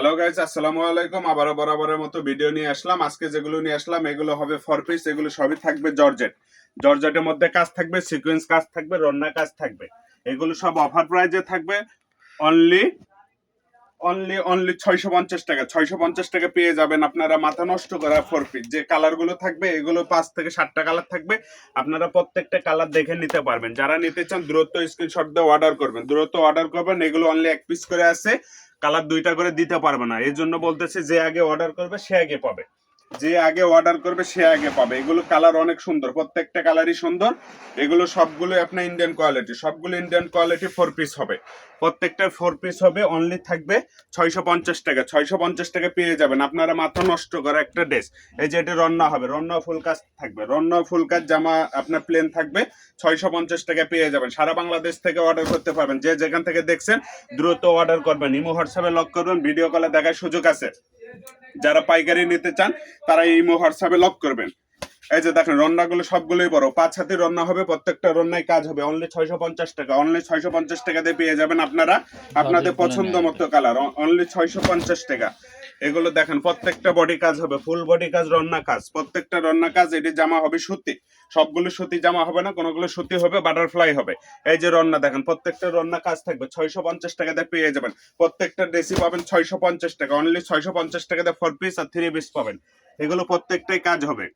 Hello guys, আসসালামু আলাইকুম। আবারও বরাবরের মতো ভিডিও নিয়ে আসলাম। আজকে যেগুলো নিয়ে আসলাম এগুলো হবে 4 পিস। এগুলো সবই থাকবে জর্জেট। জর্জেটের মধ্যে কাজ থাকবে, সিকোয়েন্স কাজ থাকবে, রন্না কাজ থাকবে। এগুলো সব অফার প্রাইজে থাকবে। অনলি অনলি 650 টাকা। 650 টাকা পেয়ে যাবেন আপনারা মাথা নষ্ট করা 4 পিস। যে কালারগুলো থাকবে এগুলো 5 থেকে 7টা কালার থাকবে। আপনারা প্রত্যেকটা কালার দেখে নিতে পারবেন। যারা নিতে চান দ্রুত স্ক্রিনশট দিয়ে অর্ডার করবেন, দ্রুত অর্ডার করবেন। এগুলো অনলি 1 পিস করে আছে, কালার 2টা করে দিতে পারবে না। এই জন্য বলতেছে যে আগে অর্ডার করবে সে আগে পাবে, যে আগে অর্ডার করবে সে আগে পাবে। এগুলো কালার অনেক সুন্দর, প্রত্যেকটা কালারই সুন্দর। এগুলো সবগুলো আপনার ইন্ডিয়ান কোয়ালিটি, সবগুলো ইন্ডিয়ান কোয়ালিটি 4 পিস হবে। প্রত্যেকটা 4 পিস হবে, অনলি থাকবে 650 টাকা। 650 টাকা পেয়ে যাবেন আপনারা মাথা নষ্ট করা একটা ড্রেস। এই যে এটা রন্না হবে, রন্না ফুল কাজ থাকবে, রন্না ফুল কাজ জামা আপনার প্লেন থাকবে। 650 টাকা পেয়ে যাবেন। সারা বাংলাদেশ থেকে অর্ডার করতে পারবেন। যে যেখান থেকে দেখছেন দ্রুত অর্ডার করবেন, ইমো হোয়াটসঅ্যাপে লক করবেন, ভিডিও কলে দেখার সুযোগ আছে। যারা পাইকারি নিতে চান তারা ইমো হোয়াটসঅ্যাপে লক করবেন। এই যে দেখেন রন্নাগুলো সবগুলোই বড়, 5 হাতের রন্না হবে, প্রত্যেকটা রন্নায় কাজ হবে। অনলি 650 টাকা, অনলি 650 টাকা দিয়ে পেয়ে যাবেন আপনারা আপনাদের পছন্দ মতো কালার। অনলি 650 টাকা। এগুলো দেখেন প্রত্যেকটা বডি কাজ হবে, ফুল বডি কাজ, রন্না কাজ, প্রত্যেকটা রন্না কাজ। এটি জামা হবে সুতি, সবগুলো সুতি জামা হবে না, কোনোগুলো সুতি হবে, বাটারফ্লাই হবে। এই যে রন্না দেখেন, প্রত্যেকটা রন্না কাজ থাকবে। 650 টাকা দিয়ে পেয়ে যাবেন। প্রত্যেকটা ড্রেসই পাবেন 650 টাকা। অনলি 650 টাকা দিয়ে 4 পিস আর 3 পিস পাবেন। এগুলো প্রত্যেকটাই কাজ হবে,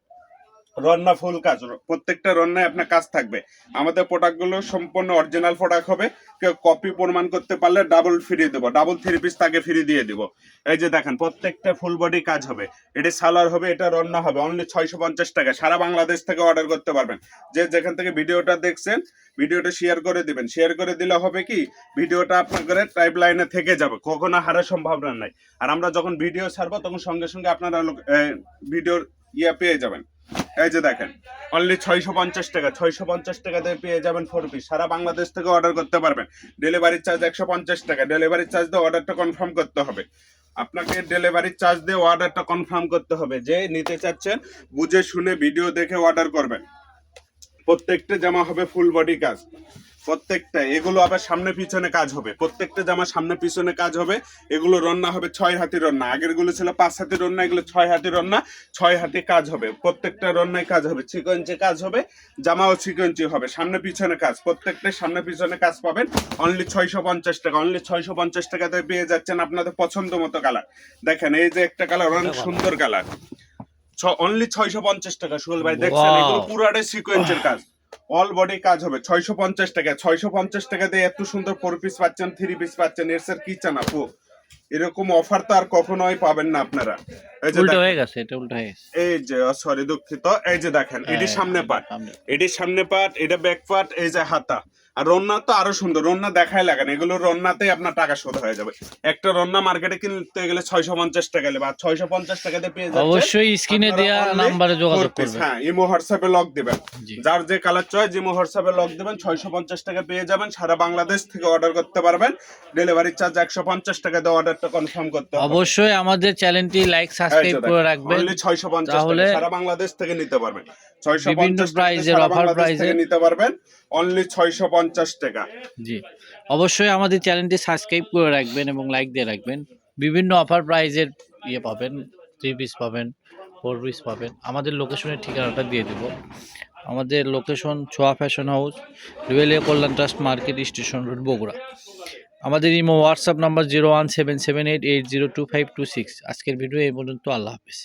রন্না ফুল কাজ। প্রত্যেকটা রন্নায় আপনার কাজ থাকবে। আমাদের প্রোডাক্টগুলো সম্পূর্ণ অরিজিনাল প্রোডাক্ট হবে। কেউ কপি প্রমাণ করতে পারলে ডাবল ফ্রি দেবো, ডাবল 3 পিস তাকে ফ্রি দিয়ে দিব। এই যে দেখেন প্রত্যেকটা ফুল বডি কাজ হবে। এটা সালোয়ার হবে, এটা রন্না হবে। অনলি 650 টাকা। সারা বাংলাদেশ থেকে অর্ডার করতে পারবেন। যে যেখান থেকে ভিডিওটা দেখছেন ভিডিওটা শেয়ার করে দিবেন। শেয়ার করে দিলে হবে কি, ভিডিওটা আপনার টাইপ লাইনে থেকে যাবে, কখনো হারার সম্ভাবনা নাই। আর আমরা যখন ভিডিও ছাড়বো তখন সঙ্গে সঙ্গে আপনারা ভিডিওর পেয়ে যাবেন। এই যে দেখেন অনলি 650 টাকা। 650 টাকা দিয়ে পেয়ে যাবেন 4 পিস। সারা বাংলাদেশ থেকে অর্ডার করতে পারবেন। ডেলিভারি চার্জ 150 টাকা। ডেলিভারি চার্জ দিয়ে অর্ডারটা কনফার্ম করতে হবে। আপনাকে ডেলিভারি চার্জ দিয়ে অর্ডারটা কনফার্ম করতে হবে। যে নিতে চাচ্ছেন বুঝে শুনে ভিডিও দেখে অর্ডার করবেন। প্রত্যেকটা জামা হবে ফুল বডি কাজ, প্রত্যেকটা। এগুলো আবার সামনে পিছনে কাজ হবে, প্রত্যেকটা জামা সামনে পিছনে কাজ হবে। এগুলো রন্না হবে 6 হাতি রন্না। আগের গুলো ছিল 5 হাতি রন্না, এগুলো 6 হাতি রন্না। 6 হাতি কাজ হবে, প্রত্যেকটা রন্নায় কাজ হবে। সিকোয়েন্সে কাজ হবে, জামাও সিকোয়েন্সি হবে, সামনে পিছনে কাজ। প্রত্যেকটা সামনে পিছনে কাজ পাবেন। অনলি 650 টাকা। অনলি 650 টাকাতে পেয়ে যাচ্ছেন আপনাদের পছন্দ মতো কালার। দেখেন এই যে একটা কালার, অনেক সুন্দর কালার। অনলি 650 টাকা। সুহেল ভাই দেখছেন এগুলো পুরাটাই সিকোয়েন্সের কাজ, অল বডি কাজ হবে। 650 টাকা। 650 টাকা দিয়ে এত সুন্দর 4 পিস পাচ্ছেন, 3 পিস পাচ্ছেন। এর স্যার কি চান আপু? এরকম অফার তো আর কখনোই পাবেন না আপনারা। এই যে উল্টো হয়ে গেছে, এটা উল্টো হয়ে গেছে। এই যে সরি দুঃখিত। এই যে দেখেন এটি সামনে পার্ট, এটি সামনে পার্ট, এটা ব্যাক পার্ট, এই যে হাতা। আর রন্না তো আরো সুন্দর, রন্না দেখায় লাগান। এগুলো রন্নাতেই আপনার টাকা শোধ হয়ে যাবে। একটা রন্না মার্কেটে কিনতে গেলে 650 টাকা বা 650 টাকাতে পেয়ে যাচ্ছে। অবশ্যই স্ক্রিনে দেয়া নম্বরে যোগাযোগ করবেন। হ্যাঁ, ইমো হোয়াটসঅ্যাপে লক দিবেন। জি। যার যে কালার চয়েস ইমো হোয়াটসঅ্যাপে লক দিবেন। 650 টাকা পেয়ে যাবেন। সারা বাংলাদেশ থেকে অর্ডার করতে পারবেন। ডেলিভারি চার্জ 150 টাকা দিয়ে অর্ডারটা কনফার্ম করতে হবে। অবশ্যই আমাদের চ্যানেলটি লাইক সাবস্ক্রাইব করে রাখবেন। অনলি 650 তাহলে টাকা। সারা বাংলাদেশ থেকে নিতে পারবেন। বিভিন্ন 650 টাকা প্রাইজের সারা অফার বাংলাদেশ প্রাইজে থেকে নিতে পারবেন। অনলি 650 টাকা। জি, অবশ্যই আমাদের চ্যানেলটি সাবস্ক্রাইব করে রাখবেন এবং লাইক দিয়ে রাখবেন। বিভিন্ন অফার প্রাইজের পাবেন, 3 পিস পাবেন, 4 পিস পাবেন। আমাদের লোকেশনের ঠিকানাটা দিয়ে দেব। আমাদের location Chhoya fashion house, railway Kalyan trust market, station road, Bogura. আমাদের ইমো হোয়াটসঅ্যাপ নাম্বার 01778802526। আজকের ভিডিও এই পর্যন্ত। আল্লাহ হাফেজ।